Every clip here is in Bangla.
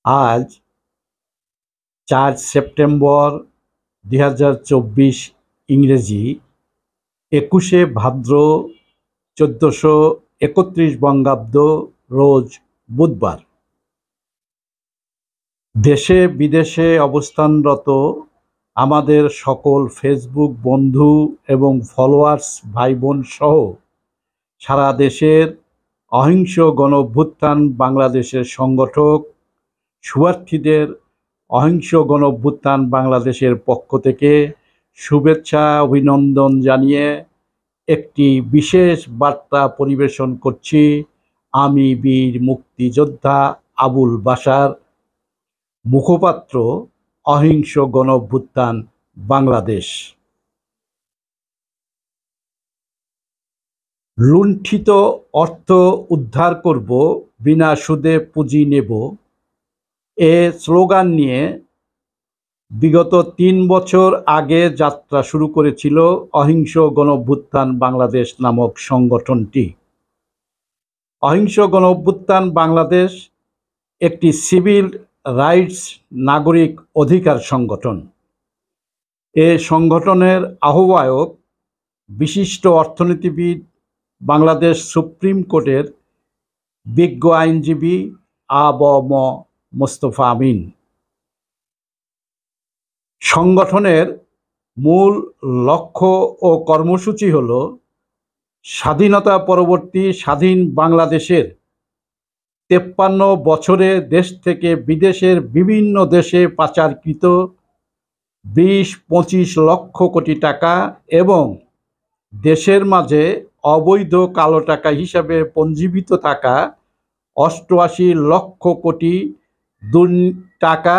আজ 4 সেপ্টেম্বর 2024 ইংরেজি, 21শে ভাদ্র 1431 বঙ্গাব্দ, রোজ বুধবার। দেশে বিদেশে অবস্থানরত আমাদের সকল ফেসবুক বন্ধু এবং ফলোয়ার্স ভাই বোন সহ সারা দেশের অহিংস গণঅভ্যুত্থান বাংলাদেশের সংগঠক শুভার্থীদের অহিংস গণঅভ্যুত্থান বাংলাদেশের পক্ষ থেকে শুভেচ্ছা অভিনন্দন জানিয়ে একটি বিশেষ বার্তা পরিবেশন করছি আমি বীর মুক্তিযোদ্ধা আবুল বাশার, মুখপাত্র অহিংস গণঅভ্যুত্থান বাংলাদেশ। লুণ্ঠিত অর্থ উদ্ধার করব, বিনা সুদে পুঁজি নেব, এ স্লোগান নিয়ে বিগত ৩ বছর আগে যাত্রা শুরু করেছিল অহিংস গণঅভ্যুত্থান বাংলাদেশ নামক সংগঠনটি। অহিংস গণঅভ্যুত্থান বাংলাদেশ একটি সিভিল রাইটস নাগরিক অধিকার সংগঠন। এ সংগঠনের আহ্বায়ক বিশিষ্ট অর্থনীতিবিদ, বাংলাদেশ সুপ্রিম কোর্টের বিজ্ঞ আইনজীবী আ.ব.ম মোস্তফা আমিন। সংগঠনের মূল লক্ষ্য ও কর্মসূচি হল স্বাধীনতা পরবর্তী স্বাধীন বাংলাদেশের 53 বছরে দেশ থেকে বিদেশের বিভিন্ন দেশে পাচারকৃত 20-25 লক্ষ কোটি টাকা এবং দেশের মাঝে অবৈধ কালো টাকা হিসাবে পঞ্জীবিত থাকা 88 লক্ষ কোটি টাকা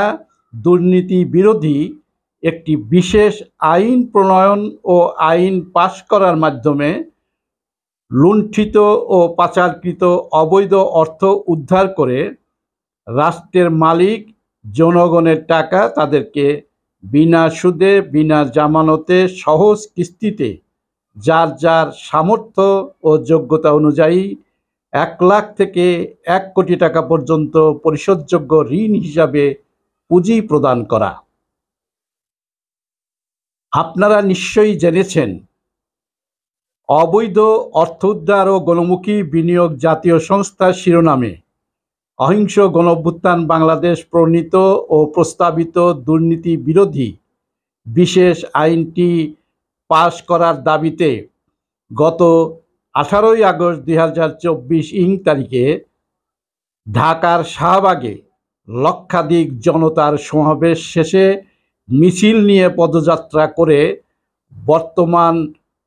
দুর্নীতি বিরোধী একটি বিশেষ আইন প্রণয়ন ও আইন পাশ করার মাধ্যমে লুণ্ঠিত ও পাচারকৃত অবৈধ অর্থ উদ্ধার করে রাষ্ট্রের মালিক জনগণের টাকা তাদেরকে বিনা সুদে, বিনা জামানতে, সহজ কিস্তিতে যার যার সামর্থ্য ও যোগ্যতা অনুযায়ী 1 লাখ থেকে 1 কোটি টাকা পর্যন্ত পরিশোধযোগ্য ঋণ হিসাবে পুঁজি প্রদান করা। আপনারা নিশ্চয়ই জেনেছেন, অবৈধ অর্থ উদ্ধার ও গণমুখী বিনিয়োগ জাতীয় সংস্থা শিরোনামে অহিংস গণঅভ্যুত্থান বাংলাদেশ প্রণীত ও প্রস্তাবিত দুর্নীতি বিরোধী বিশেষ আইনটি পাশ করার দাবিতে গত 18 আগস্ট 2024 তারিখে ঢাকার শাহবাগে লক্ষাধিক জনতার সমাবেশ শেষে মিছিল নিয়ে পদযাত্রা করে বর্তমান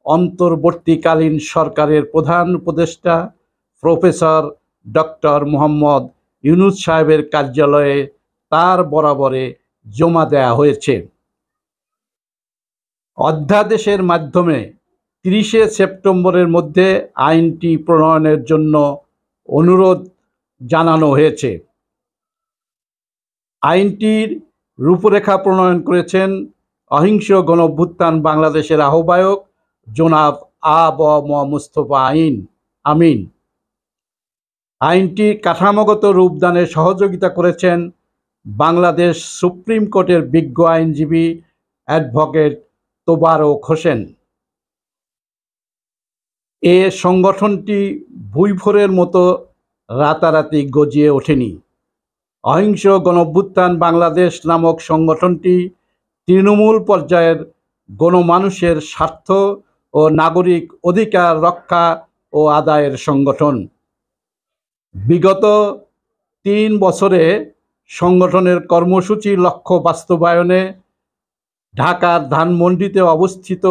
অন্তর্বর্তীকালীন সরকারের প্রধান উপদেষ্টা প্রফেসর ডক্টর মোহাম্মদ ইউনূস সাহেবের কার্যালয়ে তার বরাবরে জমা দেয়া হয়েছে। অধ্যাদেশের মাধ্যমে 30শে সেপ্টেম্বরের মধ্যে আইনটি প্রণয়নের জন্য অনুরোধ জানানো হয়েছে। আইনটির রূপরেখা প্রণয়ন করেছেন অহিংস গণঅভ্যুত্থান বাংলাদেশের আহ্বায়ক জনাব আ.ব.ম মোস্তফা আমিন। আইনটির কাঠামোগত রূপদানে সহযোগিতা করেছেন বাংলাদেশ সুপ্রিম কোর্টের বিজ্ঞ আইনজীবী অ্যাডভোকেট তোবারক হোসেন। এ সংগঠনটি ভুইফোঁড়ের মতো রাতারাতি গজিয়ে ওঠেনি। অহিংস গণঅভ্যুত্থান বাংলাদেশ নামক সংগঠনটি তৃণমূল পর্যায়ের গণমানুষের স্বার্থ ও নাগরিক অধিকার রক্ষা ও আদায়ের সংগঠন। বিগত 3 বছরে সংগঠনের কর্মসূচি লক্ষ্য বাস্তবায়নে ঢাকার ধানমন্ডিতে অবস্থিত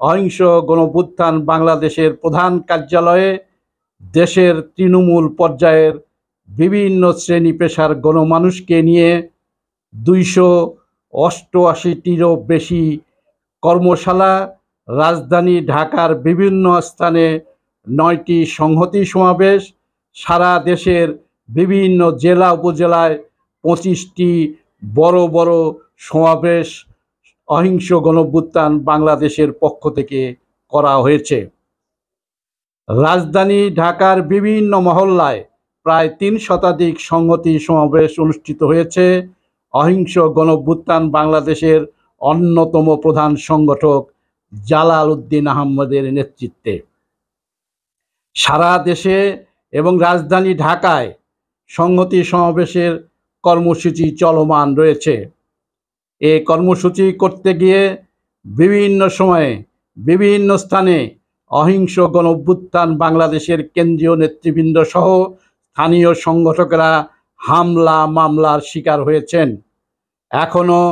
অহিংস গণঅভ্যুত্থান বাংলাদেশের প্রধান কার্যালয়ে দেশের তৃণমূল পর্যায়ের বিভিন্ন শ্রেণী পেশার গণমানুষকে নিয়ে 288টিরও বেশি কর্মশালা, রাজধানী ঢাকার বিভিন্ন স্থানে 9টি সংহতি সমাবেশ, সারা দেশের বিভিন্ন জেলা উপজেলায় 25টি বড় বড় সমাবেশ অহিংস গণঅভ্যুত্থান বাংলাদেশের পক্ষ থেকে করা হয়েছে। রাজধানী ঢাকার বিভিন্ন মহল্লায় প্রায় ৩ শতাধিক সংহতি সমাবেশ অনুষ্ঠিত হয়েছে অহিংস গণঅভ্যুত্থান বাংলাদেশের অন্যতম প্রধান সংগঠক জালাল উদ্দিন আহমদের নেতৃত্বে। সারা দেশে এবং রাজধানী ঢাকায় সংহতি সমাবেশের কর্মসূচি চলমান রয়েছে। এই কর্মসূচি করতে গিয়ে বিভিন্ন সময়ে বিভিন্ন স্থানে অহিংস গণঅভ্যুত্থান বাংলাদেশের কেন্দ্রীয় নেতৃবৃন্দ সহ স্থানীয় সংগঠকেরা হামলা মামলার শিকার হয়েছেন। এখনও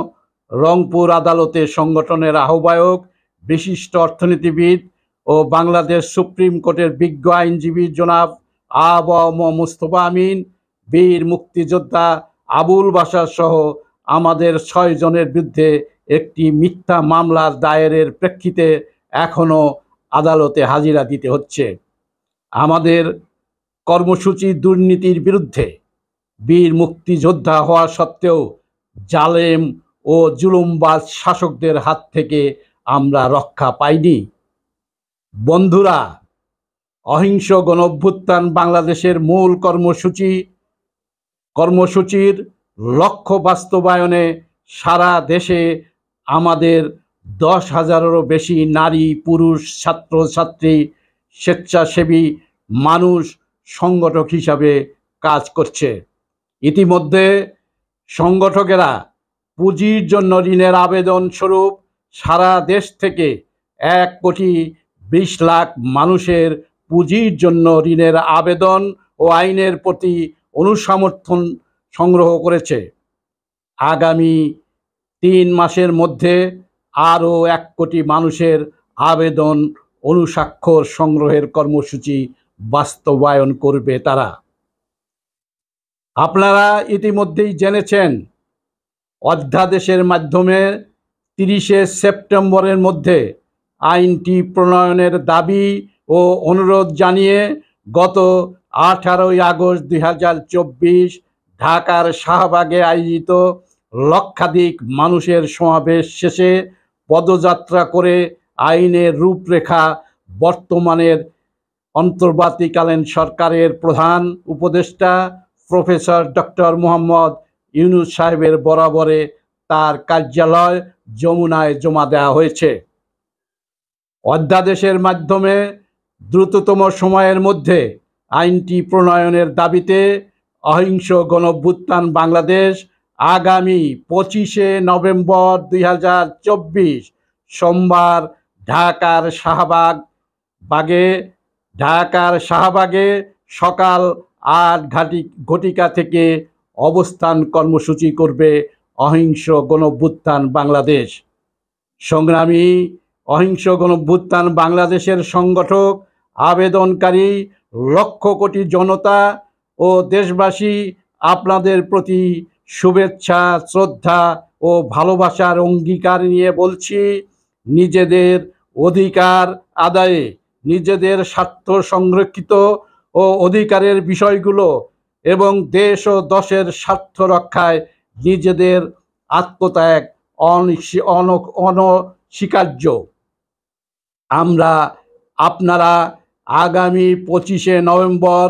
রংপুর আদালতে সংগঠনের আহ্বায়ক, বিশিষ্ট অর্থনীতিবিদ ও বাংলাদেশ সুপ্রিম কোর্টের বিজ্ঞ আইনজীবী জনাব আ.ব.ম মুস্তফা আমিন, বীর মুক্তিযোদ্ধা আবুল বাশার সহ আমাদের 6 জনের বিরুদ্ধে একটি মিথ্যা মামলার দায়েরের প্রেক্ষিতে এখনও আদালতে হাজিরা দিতে হচ্ছে। আমাদের কর্মসূচি দুর্নীতির বিরুদ্ধে। বীর মুক্তিযোদ্ধা হওয়া সত্ত্বেও জালেম ও জুলুমবাজ শাসকদের হাত থেকে আমরা রক্ষা পাইনি। বন্ধুরা, অহিংস গণঅভ্যুত্থান বাংলাদেশের মূল কর্মসূচির লক্ষ্য বাস্তবায়নে সারা দেশে আমাদের 10,000-এরও বেশি নারী, পুরুষ, ছাত্রছাত্রী, স্বেচ্ছাসেবী মানুষ সংগঠক হিসাবে কাজ করছে। ইতিমধ্যে সংগঠকেরা পুঁজির জন্য ঋণের আবেদন স্বরূপ সারা দেশ থেকে 1,20,00,000 মানুষের পুঁজির জন্য ঋণের আবেদন ও আইনের প্রতি অনুসমর্থন সংগ্রহ করেছে। আগামী 3 মাসের মধ্যে আরও 1 কোটি মানুষের আবেদন অনুস্বাক্ষর সংগ্রহের কর্মসূচি বাস্তবায়ন করবে তারা। আপনারা ইতিমধ্যেই জেনেছেন, অধ্যাদেশের মাধ্যমে 30শে সেপ্টেম্বরের মধ্যে আইনটি প্রণয়নের দাবি ও অনুরোধ জানিয়ে গত 18ই আগস্ট 2024 ঢাকার শাহবাগে আয়োজিত লক্ষাধিক মানুষের সমাবেশ শেষে পদযাত্রা করে আইনের রূপরেখা বর্তমানের অন্তর্বর্তীকালীন সরকারের প্রধান উপদেষ্টা প্রফেসর ডক্টর মোহাম্মদ ইউনূস সাহেবের বরাবরে তার কার্যালয় যমুনায় জমা দেওয়া হয়েছে। অধ্যাদেশের মাধ্যমে দ্রুততম সময়ের মধ্যে আইনটি প্রণয়নের দাবিতে অহিংস গণঅভ্যুত্থান বাংলাদেশ আগামী 25শে নভেম্বর 2024 সোমবার ঢাকার শাহবাগে সকাল 8 ঘটিকা থেকে অবস্থান কর্মসূচি করবে অহিংস গণঅভ্যুত্থান বাংলাদেশ। সংগ্রামী অহিংস গণঅভ্যুত্থান বাংলাদেশের সংগঠক, আবেদনকারী লক্ষ কোটি জনতা ও দেশবাসী, আপনাদের প্রতি শুভেচ্ছা, শ্রদ্ধা ও ভালোবাসার অঙ্গীকার নিয়ে বলছি, নিজেদের অধিকার আদায়ে, নিজেদের স্বার্থ সংরক্ষিত ও অধিকারের বিষয়গুলো এবং দেশ ও দশের স্বার্থ রক্ষায় নিজেদের আত্মত্যাগ অনস্বীকার্য। আপনারা আগামী 25শে নভেম্বর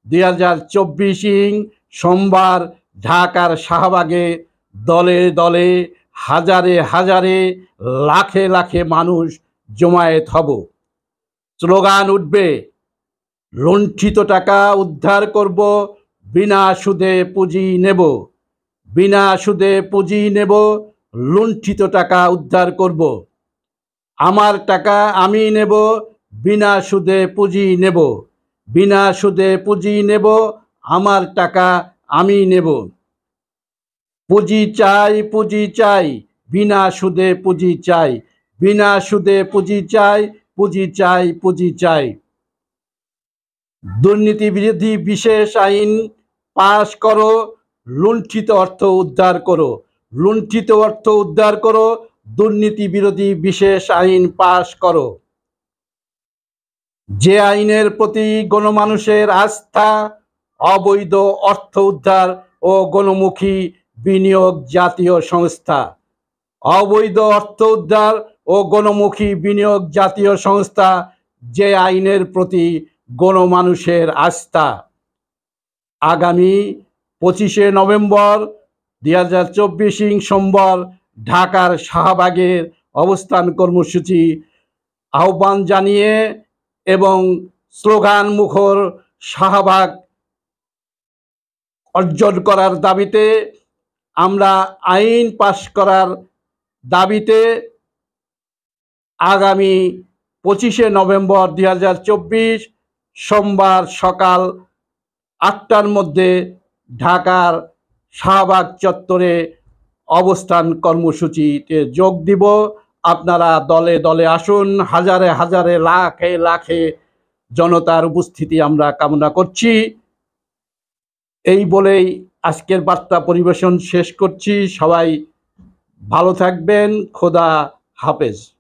2024 সোমবার ঢাকার শাহবাগে দলে দলে, হাজারে হাজারে, লাখে লাখে মানুষ জমায়েত হব। স্লোগান উঠবে, লুণ্ঠিত টাকা উদ্ধার করব, বিনা সুদে পুঁজি নেব। বিনা সুদে পুঁজি নেব, লুণ্ঠিত টাকা উদ্ধার করব। আমার টাকা আমি নেব, বিনা সুদে পুঁজি নেব। বিনা সুদে পুঁজি নেব, আমার টাকা আমি নেব। পুঁজি চাই, পুঁজি চাই, বিনা সুদে পুঁজি চাই। বিনা সুদে পুঁজি চাই, পুঁজি চাই, পুঁজি চাই। দুর্নীতি বিরোধী বিশেষ আইন পাশ করো, লুণ্ঠিত অর্থ উদ্ধার করো। লুণ্ঠিত অর্থ উদ্ধার করো, দুর্নীতি বিরোধী বিশেষ আইন পাশ করো। যে আইনের প্রতি গণমানুষের আস্থা, অবৈধ অর্থ উদ্ধার ও গণমুখী বিনিয়োগ জাতীয় সংস্থা। অবৈধ অর্থ উদ্ধার ও গণমুখী বিনিয়োগ জাতীয় সংস্থা যে আইনের প্রতি গণমানুষের আস্থা। আগামী 25শে নভেম্বর 2024 সোমবার ঢাকার শাহবাগের অবস্থান কর্মসূচি আহ্বান জানিয়ে এবং স্লোগান মুখর শাহবাগ অর্জন করার দাবিতে আমরা আইন পাশ করার দাবিতে আগামী 25শে নভেম্বর 2024 সোমবার সকাল 8টার মধ্যে ঢাকার শাহবাগ চত্বরে অবস্থান কর্মসূচিতে যোগ দিব। আপনারা দলে দলে আসুন, হাজারে হাজারে লাখে লাখে জনতার উপস্থিতি আমরা কামনা করছি। এই বলেই আজকের বার্তা পরিবেশন শেষ করছি। সবাই ভালো থাকবেন। খোদা হাফেজ।